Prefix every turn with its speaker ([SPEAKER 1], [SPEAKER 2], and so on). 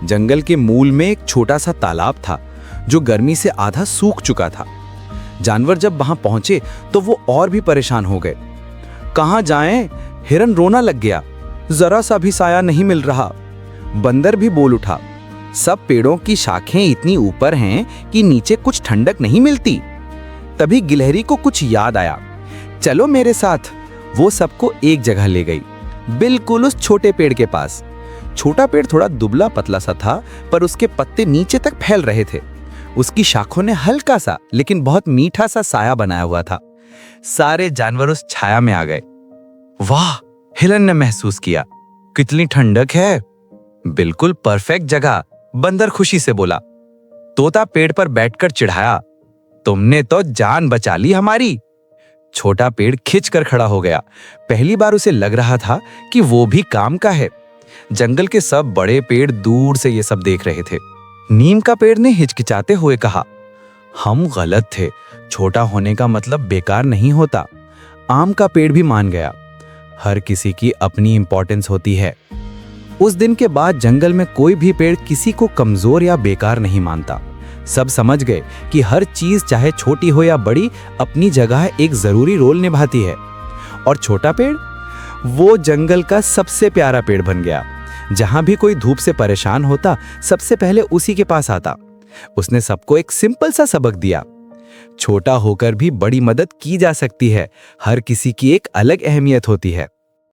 [SPEAKER 1] जंगल के मूल में एक छोटा सा तालाब था जो गर्मी से आधा सूख चुका था। जानवर जब वहां पहुंचे तो वो और भी परेशान हो गए। कहां जाएं? हिरन रोना लग गया। जरा सा भी साया नहीं मिल रहा। बंदर भी बोल उठा, सब पेड़ों की शाखें इतनी ऊपर हैं कि नीचे कुछ ठंडक नहीं मिलती। तभी गिलहरी को कुछ याद आया। चलो मेरे साथ। वो सबको एक जगह ले गई, बिल्कुल उस छोटे पेड़ के पास। छोटा पेड़ थोड़ा दुबला पतला सा था, पर उसके पत्ते नीचे तक फैल रहे थे। उसकी शाखों ने हल्का सा लेकिन बहुत मीठा सा साया बनाया हुआ था। सारे जानवर उस छाया में आ गए। वाह, हिरन ने महसूस किया, कितनी ठंडक है। बिल्कुल परफेक्ट जगह, बंदर खुशी से बोला। तोता पेड़ पर बैठकर चिढ़ाया, तुमने तो जान बचा ली हमारी। छोटा पेड़ खिंचकर खड़ा हो गया। पहली बार उसे लग रहा था कि वो भी काम का है। जंगल के सब बड़े पेड़ दूर से ये सब देख रहे थे। नीम का पेड़ ने हिचकिचाते हुए कहा, हम गलत थे, छोटा होने का मतलब बेकार नहीं होता। आम का पेड़ भी मान गया, हर किसी की अपनी इंपॉर्टेंस होती है। उस दिन के बाद जंगल में कोई भी पेड़ किसी को कमजोर या बेकार नहीं मानता। सब समझ गए कि हर चीज चाहे छोटी हो या बड़ी अपनी जगह एक जरूरी रोल निभाती है। और छोटा पेड़ वो जंगल का सबसे प्यारा पेड़ बन गया। जहां भी कोई धूप से परेशान होता सबसे पहले उसी के पास आता। उसने सबको एक सिंपल सा सबक दिया, छोटा होकर भी बड़ी मदद की जा सकती है। हर किसी की एक अलग अहमियत होती है।